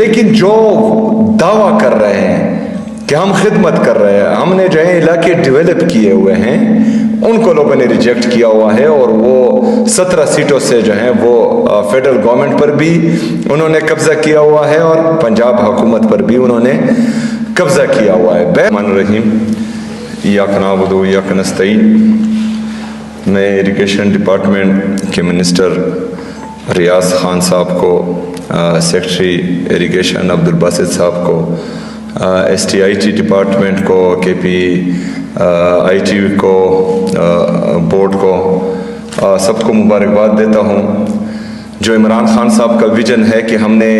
لیکن جو دعویٰ کر رہے ہیں کہ ہم خدمت کر رہے ہیں، ہم نے جو ہے علاقے ڈیولپ کیے ہوئے ہیں، ان کو لوگوں نے ریجیکٹ کیا ہوا ہے، اور وہ 17 سیٹوں سے جو ہیں وہ فیڈرل گورنمنٹ پر بھی انہوں نے قبضہ کیا ہوا ہے اور پنجاب حکومت پر بھی انہوں نے قبضہ کیا ہوا ہے۔ الرحمن الرحیم، ایاک نعبد و ایاک نستعین۔ میں ایریگیشن ڈپارٹمنٹ کے منسٹر ریاض خان صاحب کو، سیکرٹری ایریگیشن عبدالباسط صاحب کو، S T I T department کو، کے پی آئی ٹی کو، بورڈ کو، سب کو مبارکباد دیتا ہوں۔ جو عمران خان صاحب کا ویژن ہے کہ ہم نے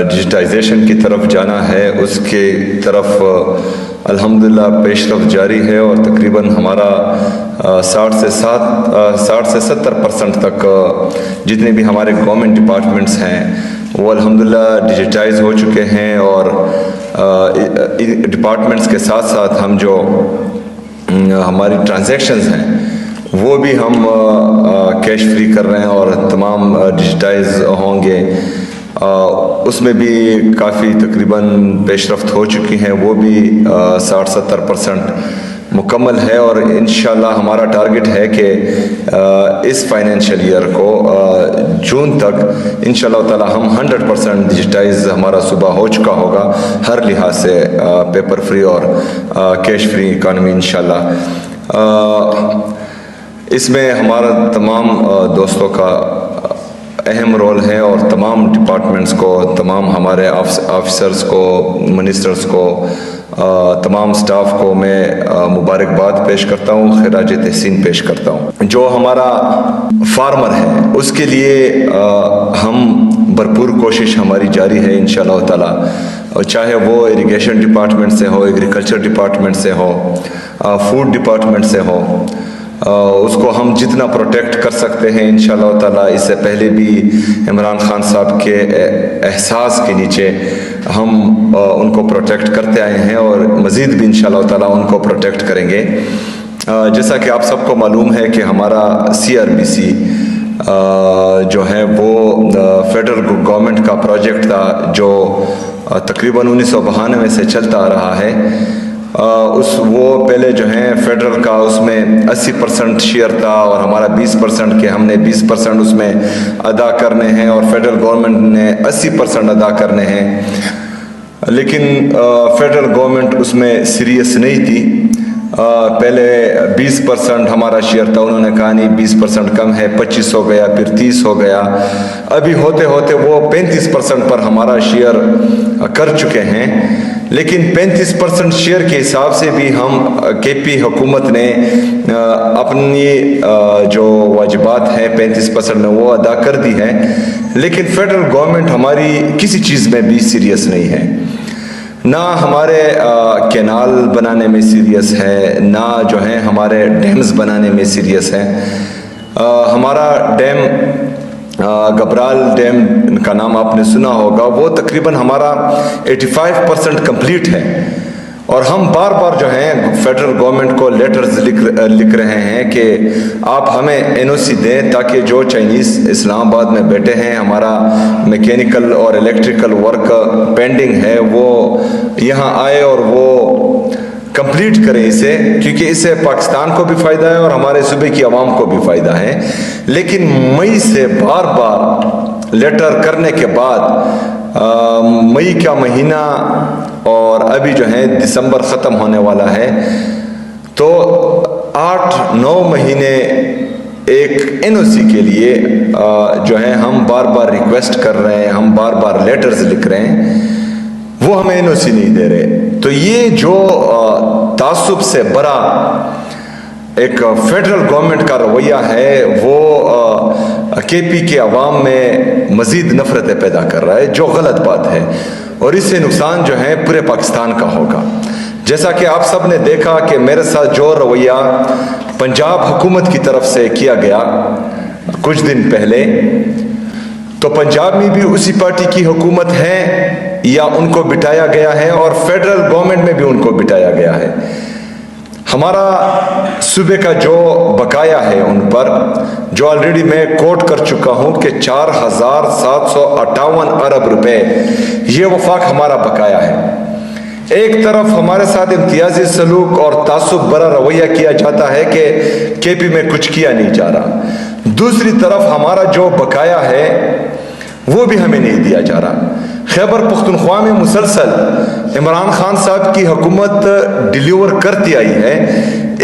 ڈیجیٹائزیشن کی طرف جانا ہے، اس کے طرف الحمدللہ پیش رفت جاری ہے، اور تقریباً ہمارا 60 سے 70% تک جتنے بھی ہمارے گورنمنٹ ڈپارٹمنٹس ہیں وہ الحمدللہ ڈیجیٹائز ہو چکے ہیں، اور ڈپارٹمنٹس کے ساتھ ساتھ ہم جو ہماری ٹرانزیکشنز ہیں وہ بھی ہم کیش فری کر رہے ہیں، اور تمام ڈیجیٹائز ہوں گے۔ اس میں بھی کافی تقریباً پیش رفت ہو چکی ہیں، وہ بھی 60-70% مکمل ہے، اور انشاءاللہ ہمارا ٹارگٹ ہے کہ اس فائنینشیل ایئر کو جون تک انشاءاللہ تعالی ہم 100% ڈیجیٹائز ہمارا صوبہ ہو چکا ہوگا، ہر لحاظ سے پیپر فری اور کیش فری اکانومی انشاءاللہ۔ اس میں ہمارا تمام دوستوں کا اہم رول ہے، اور تمام ڈپارٹمنٹس کو، تمام ہمارے آفیسرز کو، منسٹرز کو، تمام سٹاف کو میں مبارکباد پیش کرتا ہوں، خراج تحسین پیش کرتا ہوں۔ جو ہمارا فارمر ہے اس کے لیے ہم بھرپور کوشش ہماری جاری ہے انشاءاللہ تعالی، چاہے وہ ایریگیشن ڈپارٹمنٹ سے ہو، ایگریکلچر ڈپارٹمنٹ سے ہو، فوڈ ڈپارٹمنٹ سے ہو، اس کو ہم جتنا پروٹیکٹ کر سکتے ہیں انشاءاللہ تعالی۔ اس سے پہلے بھی عمران خان صاحب کے احساس کے نیچے ہم ان کو پروٹیکٹ کرتے آئے ہیں، اور مزید بھی انشاءاللہ تعالی ان کو پروٹیکٹ کریں گے۔ جیسا کہ آپ سب کو معلوم ہے کہ ہمارا CRBC جو ہے وہ فیڈرل گورنمنٹ کا پروجیکٹ تھا، جو تقریباً 1992 سے چلتا آ رہا ہے۔ وہ پہلے جو ہیں فیڈرل کا اس میں 80% شیئر تھا، اور ہمارا 20% کے ہم نے 20% اس میں ادا کرنے ہیں، اور فیڈرل گورنمنٹ نے 80% ادا کرنے ہیں۔ لیکن فیڈرل گورنمنٹ اس میں سیریس نہیں تھی۔ پہلے 20% ہمارا شیئر تھا، انہوں نے کہا نہیں 20% کم ہے، 25 ہو گیا، پھر 30 ہو گیا، ابھی ہوتے ہوتے وہ 35% پر ہمارا شیئر کر چکے ہیں۔ لیکن 35% شیئر کے حساب سے بھی ہم KP حکومت نے اپنی جو واجبات ہیں 35% نے وہ ادا کر دی ہے، لیکن فیڈرل گورنمنٹ ہماری کسی چیز میں بھی سیریس نہیں ہے، نہ ہمارے کینال بنانے میں سیریس ہے، نہ جو ہے ہمارے ڈیمز بنانے میں سیریس ہے۔ ہمارا ڈیم گبرال ڈیم کا نام آپ نے سنا ہوگا، وہ تقریباً ہمارا 85% کمپلیٹ ہے، اور ہم بار بار جو ہیں فیڈرل گورنمنٹ کو لیٹرز لکھ رہے ہیں کہ آپ ہمیں NOC دیں، تاکہ جو چائنیز اسلام آباد میں بیٹھے ہیں، ہمارا میکینیکل اور الیکٹریکل ورک پینڈنگ ہے، وہ یہاں آئے اور وہ کمپلیٹ کریں اسے، کیونکہ اس سے پاکستان کو بھی فائدہ ہے اور ہمارے صوبے کی عوام کو بھی فائدہ ہے۔ لیکن مئی سے بار بار لیٹر کرنے کے بعد مئی کا مہینہ اور ابھی جو ہے دسمبر ختم ہونے والا ہے، تو 8-9 مہینے ایک NOC کے لیے جو ہے ہم بار بار ریکویسٹ کر رہے ہیں، ہم بار بار لیٹرز لکھ رہے ہیں، وہ ہمیں NOC نہیں دے رہے۔ تو یہ جو تعصب سے بڑا ایک فیڈرل گورنمنٹ کا رویہ ہے، وہ KP کے عوام میں مزید نفرتیں پیدا کر رہا ہے، جو غلط بات ہے، اور اس سے نقصان جو ہے پورے پاکستان کا ہوگا۔ جیسا کہ آپ سب نے دیکھا کہ میرے ساتھ جو رویہ پنجاب حکومت کی طرف سے کیا گیا کچھ دن پہلے، تو پنجاب میں بھی اسی پارٹی کی حکومت ہے یا ان کو بٹھایا گیا ہے، اور فیڈرل گورنمنٹ میں بھی ان کو بٹھایا گیا ہے۔ ہمارا صوبے کا جو بقایا ہے ان پر، جو آلریڈی میں کوٹ کر چکا ہوں کہ 4758 ارب روپے یہ وفاق ہمارا بقایا ہے۔ ایک طرف ہمارے ساتھ امتیازی سلوک اور تعصب برا رویہ کیا جاتا ہے کہ کے پی میں کچھ کیا نہیں جا رہا، دوسری طرف ہمارا جو بقایا ہے وہ بھی ہمیں نہیں دیا جا رہا۔ خیبر پختونخوا میں مسلسل عمران خان صاحب کی حکومت ڈیلیور کرتی آئی ہے،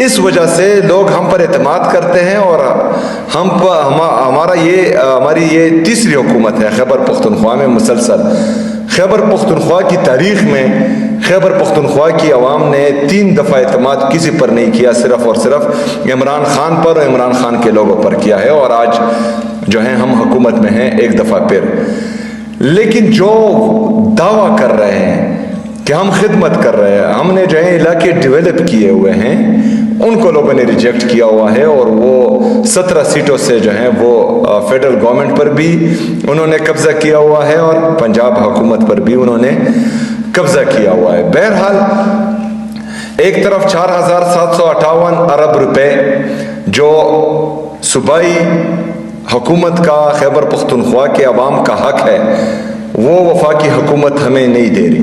اس وجہ سے لوگ ہم پر اعتماد کرتے ہیں، اور ہماری یہ تیسری حکومت ہے خیبر پختونخوا میں مسلسل۔ خیبر پختونخوا کی تاریخ میں خیبر پختونخوا کی عوام نے 3 دفعہ اعتماد کسی پر نہیں کیا، صرف اور صرف عمران خان پر اور عمران خان کے لوگوں پر کیا ہے، اور آج جو ہیں ہم حکومت میں ہیں ایک دفعہ پھر۔ لیکن جو دعویٰ کر رہے ہیں کہ ہم خدمت کر رہے ہیں، ہم نے جو ہے علاقے ڈیولپ کیے ہوئے ہیں، ان کو لوگوں نے ریجیکٹ کیا ہوا ہے، اور وہ 17 سیٹوں سے جو ہیں وہ فیڈرل گورنمنٹ پر بھی انہوں نے قبضہ کیا ہوا ہے، اور پنجاب حکومت پر بھی انہوں نے قبضہ کیا ہوا ہے۔ بہرحال ایک طرف 4758 ارب روپے جو صوبائی حکومت کا خیبر پختونخوا کے عوام کا حق ہے وہ وفاقی حکومت ہمیں نہیں دے رہی،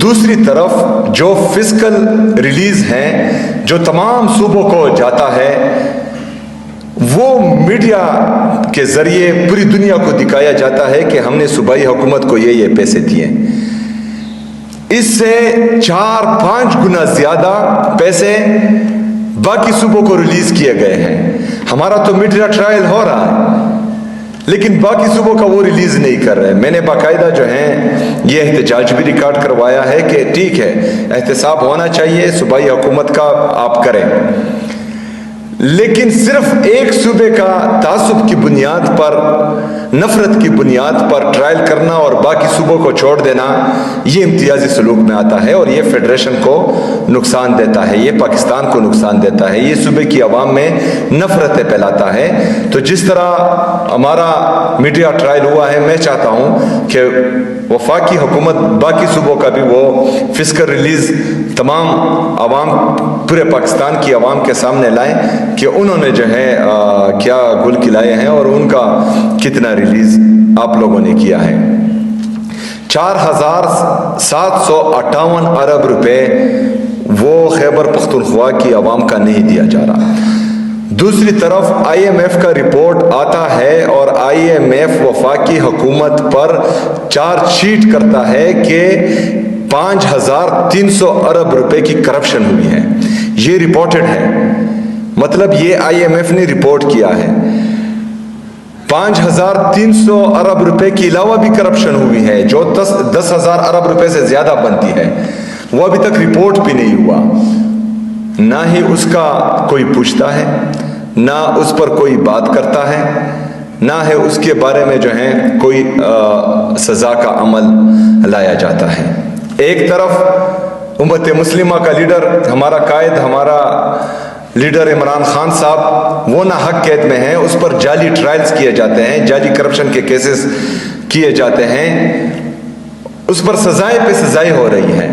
دوسری طرف جو فسکل ریلیز ہیں جو تمام صوبوں کو جاتا ہے وہ میڈیا کے ذریعے پوری دنیا کو دکھایا جاتا ہے کہ ہم نے صوبائی حکومت کو یہ پیسے دیے، اس سے 4-5 گنا زیادہ پیسے باقی صوبوں کو ریلیز کیے گئے ہیں۔ ہمارا تو میڈیا ٹرائل ہو رہا ہے لیکن باقی صوبوں کا وہ ریلیز نہیں کر رہے۔ میں نے باقاعدہ جو ہے یہ احتجاج بھی ریکارڈ کروایا ہے کہ ٹھیک ہے احتساب ہونا چاہیے صوبائی حکومت کا، آپ کریں، لیکن صرف ایک صوبے کا تعصب کی بنیاد پر، نفرت کی بنیاد پر ٹرائل کرنا اور باقی صوبوں کو چھوڑ دینا، یہ امتیازی سلوک میں آتا ہے، اور یہ فیڈریشن کو نقصان دیتا ہے، یہ پاکستان کو نقصان دیتا ہے، یہ صوبے کی عوام میں نفرتیں پھیلاتا ہے۔ تو جس طرح ہمارا میڈیا ٹرائل ہوا ہے، میں چاہتا ہوں کہ وفاقی حکومت باقی صوبوں کا بھی وہ فسکل ریلیز تمام عوام، پورے پاکستان کی عوام کے سامنے لائیں کہ انہوں نے جو ہے کیا گل کھلائے ہیں اور ان کا کتنا ریلیز آپ لوگوں نے کیا ہے۔ 4758 ارب روپے وہ خیبر پختونخوا کی عوام کا نہیں دیا جا رہا۔ دوسری طرف آئی ایم ایف کا رپورٹ آتا ہے اور آئی ایم ایف وفاقی حکومت پر چارج شیٹ کرتا ہے کہ 5300 ارب روپے کی کرپشن ہوئی ہے، یہ رپورٹڈ ہے، مطلب یہ آئی ایم ایف نے رپورٹ کیا ہے۔ 5300 ارب روپے کے علاوہ بھی کرپشن ہوئی ہے جو 10,000 ارب روپے سے زیادہ بنتی ہے، وہ ابھی تک رپورٹ بھی نہیں ہوا، نہ ہی اس کا کوئی پوچھتا ہے، نہ اس پر کوئی بات کرتا ہے، نہ ہے اس کے بارے میں جو ہے کوئی سزا کا عمل لایا جاتا ہے۔ ایک طرف امت مسلمہ کا لیڈر، ہمارا قائد، ہمارا لیڈر عمران خان صاحب وہ نہ حق قید میں ہیں، اس پر جعلی ٹرائلز کیے جاتے ہیں، جعلی کرپشن کے کیسز کیے جاتے ہیں، اس پر سزائیں پہ سزائیں ہو رہی ہیں،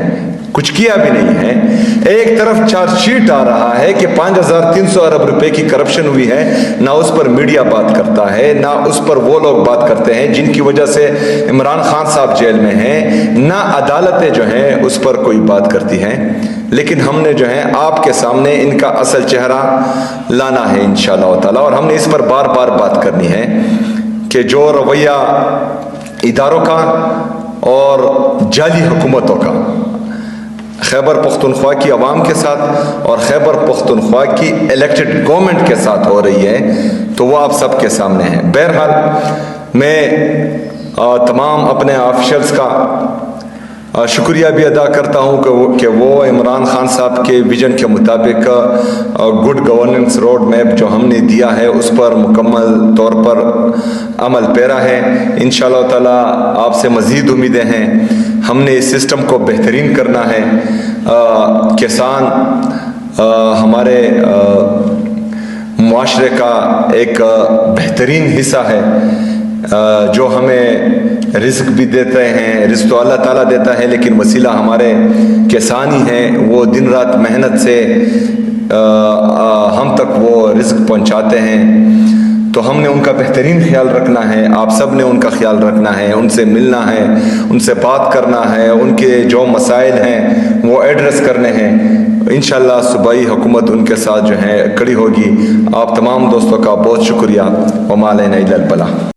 کچھ کیا بھی نہیں ہے۔ ایک طرف چارج شیٹ آ رہا ہے کہ 5300 ارب روپے کی کرپشن ہوئی ہے، نہ اس پر میڈیا بات کرتا ہے، نہ اس پر وہ لوگ بات کرتے ہیں جن کی وجہ سے عمران خان صاحب جیل میں ہیں، نہ عدالتیں جو ہیں اس پر کوئی بات کرتی ہیں۔ لیکن ہم نے جو ہے آپ کے سامنے ان کا اصل چہرہ لانا ہے انشاءاللہ تعالی، اور ہم نے اس پر بار بار بات کرنی ہے کہ جو رویہ اداروں کا اور جعلی حکومتوں کا خیبر پختونخوا کی عوام کے ساتھ اور خیبر پختونخوا کی الیکٹڈ گورنمنٹ کے ساتھ ہو رہی ہے، تو وہ آپ سب کے سامنے ہے۔ بہرحال میں تمام اپنے آفیشلز کا شکریہ بھی ادا کرتا ہوں کہ وہ عمران خان صاحب کے ویژن کے مطابق گڈ گورننس روڈ میپ جو ہم نے دیا ہے اس پر مکمل طور پر عمل پیرا ہے۔ انشاءاللہ تعالی آپ سے مزید امیدیں ہیں، ہم نے اس سسٹم کو بہترین کرنا ہے۔ کسان ہمارے معاشرے کا ایک بہترین حصہ ہے جو ہمیں رزق بھی دیتے ہیں، رزق تو اللہ تعالیٰ دیتا ہے لیکن وسیلہ ہمارے کسان ہی ہیں، وہ دن رات محنت سے ہم تک وہ رزق پہنچاتے ہیں، تو ہم نے ان کا بہترین خیال رکھنا ہے، آپ سب نے ان کا خیال رکھنا ہے، ان سے ملنا ہے، ان سے بات کرنا ہے، ان کے جو مسائل ہیں وہ ایڈریس کرنے ہیں۔ انشاءاللہ صوبائی حکومت ان کے ساتھ جو ہے کھڑی ہوگی۔ آپ تمام دوستوں کا بہت شکریہ۔ وما علینا الا البلاغ۔